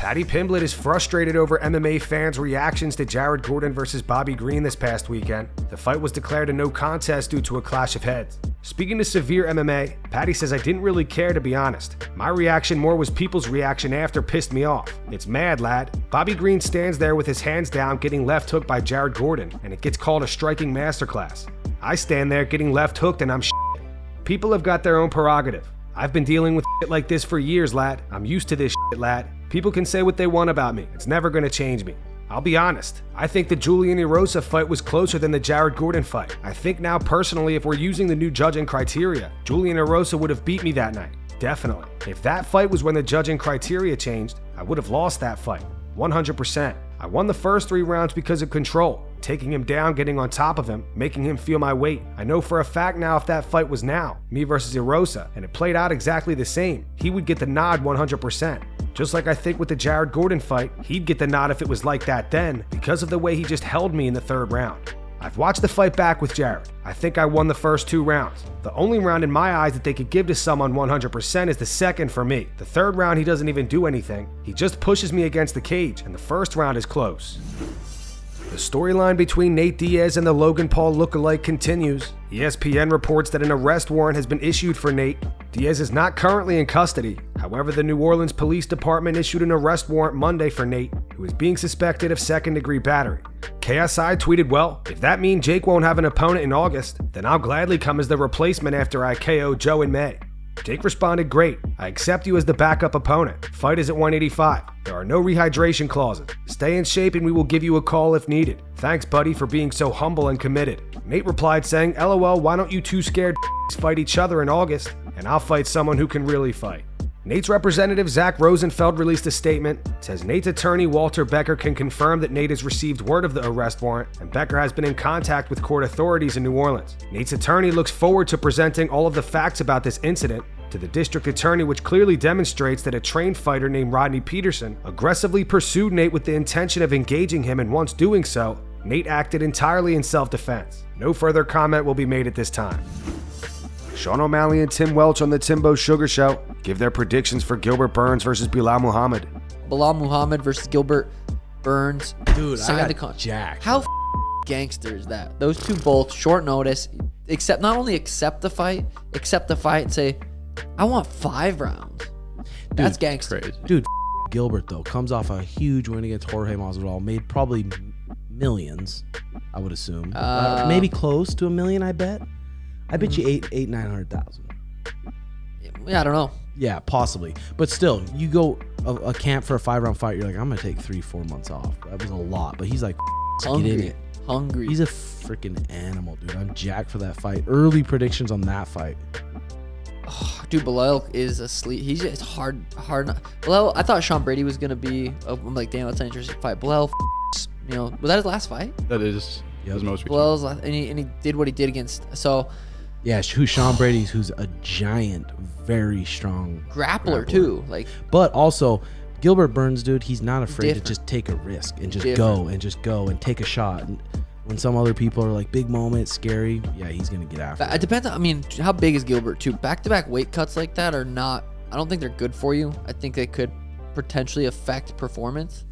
Paddy Pimblett is frustrated over MMA fans' reactions to Jared Gordon versus Bobby Green this past weekend. The fight was declared a no contest due to a clash of heads. Speaking to Severe MMA, Paddy says, "I didn't really care, to be honest. My reaction more was people's reaction after pissed me off. It's mad, lad. Bobby Green stands there with his hands down getting left hooked by Jared Gordon, and it gets called a striking masterclass. I stand there getting left hooked and I'm shit. People have got their own prerogative. I've been dealing with shit like this for years, lad. I'm used to this shit, lad. People can say what they want about me. It's never gonna change me. I'll be honest. I think the Julian Erosa fight was closer than the Jared Gordon fight. I think now personally, if we're using the new judging criteria, Julian Erosa would have beat me that night. Definitely. If that fight was when the judging criteria changed, I would have lost that fight. 100%. I won the first 3 rounds because of control. Taking him down, getting on top of him, making him feel my weight. I know for a fact now if that fight was now, me versus Erosa, and it played out exactly the same, he would get the nod 100%. Just like I think with the Jared Gordon fight, he'd get the nod if it was like that then, because of the way he just held me in the 3rd round. I've watched the fight back with Jared. I think I won the first 2 rounds. The only round in my eyes that they could give to someone 100% is the 2nd for me. The 3rd round, he doesn't even do anything. He just pushes me against the cage, and the 1st round is close. The storyline between Nate Diaz and the Logan Paul lookalike continues. ESPN reports that an arrest warrant has been issued for Nate. Diaz is not currently in custody. However, the New Orleans Police Department issued an arrest warrant Monday for Nate, who is being suspected of 2nd-degree battery. KSI tweeted, "Well, if that means Jake won't have an opponent in August, then I'll gladly come as the replacement after I KO Joe in May." Jake responded, "Great. I accept you as the backup opponent. Fight is at 185. There are no rehydration clauses. Stay in shape and we will give you a call if needed. Thanks, buddy, for being so humble and committed." Nate replied saying, "LOL, why don't you two scared fight each other in August, and I'll fight someone who can really fight." Nate's representative, Zach Rosenfeld, released a statement. It says Nate's attorney, Walter Becker, can confirm that Nate has received word of the arrest warrant, and Becker has been in contact with court authorities in New Orleans. Nate's attorney looks forward to presenting all of the facts about this incident to the district attorney, which clearly demonstrates that a trained fighter named Rodney Peterson aggressively pursued Nate with the intention of engaging him, and once doing so, Nate acted entirely in self-defense. No further comment will be made at this time. Sean O'Malley and Tim Welch on the Timbo Sugar Show give their predictions for Gilbert Burns versus Belal Muhammad. Belal Muhammad versus Gilbert Burns. Dude, signed I got jacked. How gangster is that? Those two both short notice. Except not only accept the fight and say, "I want 5 rounds." That's gangster. Crazy. Dude, Gilbert though comes off a huge win against Jorge Masvidal, made probably millions, I would assume. Maybe close to $1 million, I bet. I bet you 900,000. Yeah, I don't know. Yeah, possibly. But still, you go a camp for a 5-round fight, you're like, I'm gonna take 3-4 months off. That was a lot. But he's like, get in it. Hungry. He's a freaking animal, dude. I'm jacked for that fight. Early predictions on that fight. Oh, dude, Belal is asleep. He's just hard. Belal, I thought Sean Brady was gonna be. I'm like, damn, that's an interesting fight. Belal, was that his last fight? That is his most recent. Belal's last, and he did what he did against. So. Yeah, who's Sean Brady's, who's a giant, very strong grappler too. Like, but also Gilbert Burns, dude, he's not afraid to just take a risk and just go and take a shot. And when some other people are like, big moment, scary, yeah, he's gonna get after it. It depends on, I mean, how big is Gilbert too? Back-to-back weight cuts like that are not. I don't think they're good for you. I think they could potentially affect performance.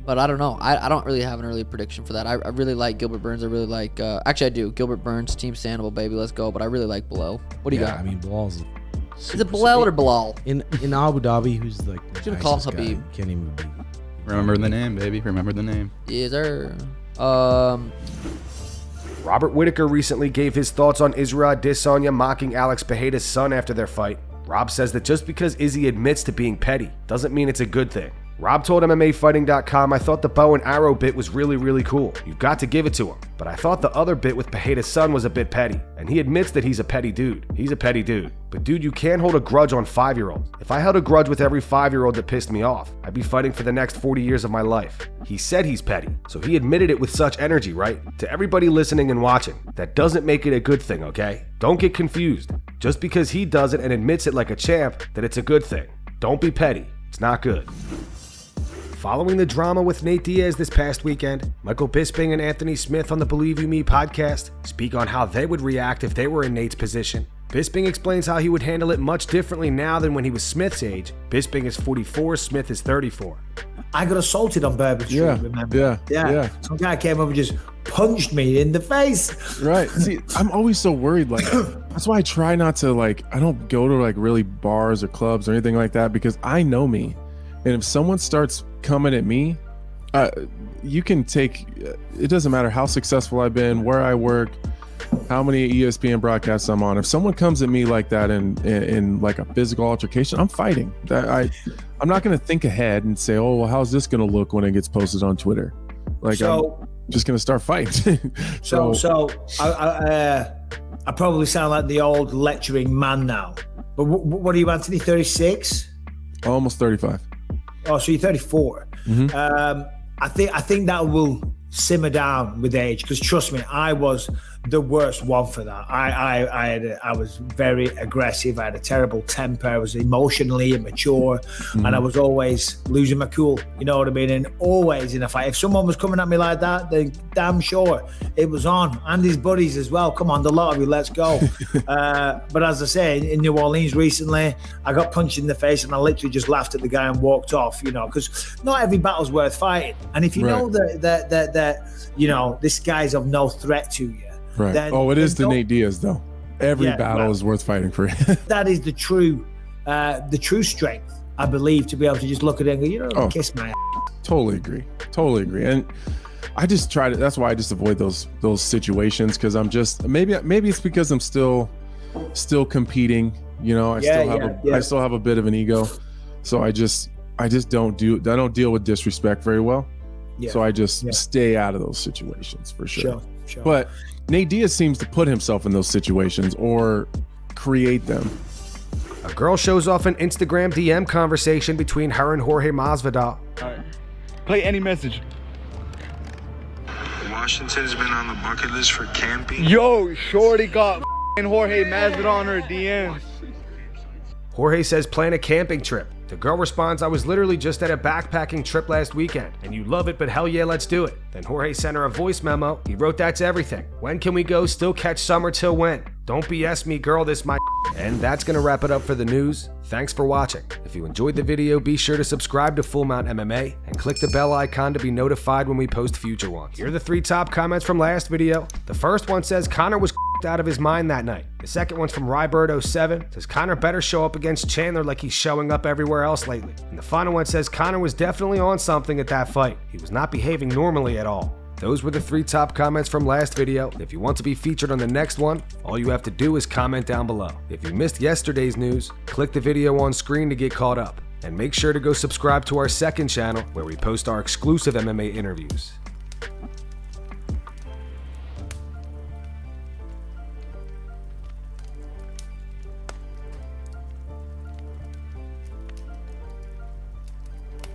But I don't know. I don't really have an early prediction for that. I really like Gilbert Burns. I really like, actually I do. Gilbert Burns, Team Sandoval, baby, let's go. But I really like Belal. What do you got? I mean, Belal's is it Belal or Belal? In Abu Dhabi, who's like the gonna call him Habib. Can't even be. Remember the name, baby. Remember the name. Yes, sir. Robert Whittaker recently gave his thoughts on Israel Adesanya mocking Alex Pereira's son after their fight. Rob says that just because Izzy admits to being petty doesn't mean it's a good thing. Rob told MMAfighting.com, "I thought the bow and arrow bit was really, really cool. You've got to give it to him. But I thought the other bit with Pereira's son was a bit petty. And he admits that he's a petty dude. He's a petty dude. But dude, you can't hold a grudge on 5-year-olds. If I held a grudge with every 5-year-old that pissed me off, I'd be fighting for the next 40 years of my life." He said he's petty, so he admitted it with such energy, right? To everybody listening and watching, that doesn't make it a good thing, okay? Don't get confused. Just because he does it and admits it like a champ, that it's a good thing. Don't be petty. It's not good. Following the drama with Nate Diaz this past weekend, Michael Bisping and Anthony Smith on the Believe You Me podcast speak on how they would react if they were in Nate's position. Bisping explains how he would handle it much differently now than when he was Smith's age. Bisping is 44, Smith is 34. I got assaulted on Bourbon Street, remember? Yeah. Some guy came up and just punched me in the face. Right. See, I'm always so worried. Like, that's why I try not to, like, I don't go to, like, really bars or clubs or anything like that, because I know me. And if someone starts coming at me, you can take, it doesn't matter how successful I've been, where I work, how many ESPN broadcasts I'm on. If someone comes at me like that in like a physical altercation, I'm fighting. I'm not going to think ahead and say, oh, well, how's this going to look when it gets posted on Twitter? Like, I'm just going to start fighting. So I probably sound like the old lecturing man now. But what are you, Anthony? 36? Almost 35. Oh, so you're 34. Mm-hmm. I think that will simmer down with age, because trust me, I was the worst one for that. I was very aggressive. I had a terrible temper. I was emotionally immature, and I was always losing my cool. You know what I mean? And always in a fight, if someone was coming at me like that, then damn sure it was on. And his buddies as well. Come on, the lot of you, let's go. But as I say, in New Orleans recently, I got punched in the face, and I literally just laughed at the guy and walked off. You know, because not every battle's worth fighting. And if you know that you know this guy's of no threat to you. Right. It is the Nate Diaz though. Every battle is worth fighting for. That is the true strength, I believe, to be able to just look at it and go, kiss my ass. Totally agree. And I just try to. That's why I just avoid those situations, because I'm just maybe it's because I'm still competing. You know, I still have a bit of an ego, so I just don't deal with disrespect very well. Yeah. So I just stay out of those situations for sure. Sure. But Nate Diaz seems to put himself in those situations or create them. A girl shows off an Instagram DM conversation between her and Jorge Masvidal. All right. Play any message. Washington's been on the bucket list for camping. Yo, shorty got Jorge Masvidal on her DM. Jorge says plan a camping trip. The girl responds, I was literally just at a backpacking trip last weekend, and you love it, but hell yeah, let's do it. Then Jorge sent her a voice memo. He wrote, that's everything. When can we go? Still catch summer till when? Don't BS me, girl, this my. And that's gonna wrap it up for the news. Thanks for watching. If you enjoyed the video, be sure to subscribe to Full Mount MMA and click the bell icon to be notified when we post future ones. Here are the 3 top comments from last video. The first one says, Conor was out of his mind that night. The second one's from Rybird07. Says Conor better show up against Chandler like he's showing up everywhere else lately. And the final one says Conor was definitely on something at that fight. He was not behaving normally at all. Those were the 3 top comments from last video. If you want to be featured on the next one, all you have to do is comment down below. If you missed yesterday's news, click the video on screen to get caught up. And make sure to go subscribe to our second channel where we post our exclusive MMA interviews.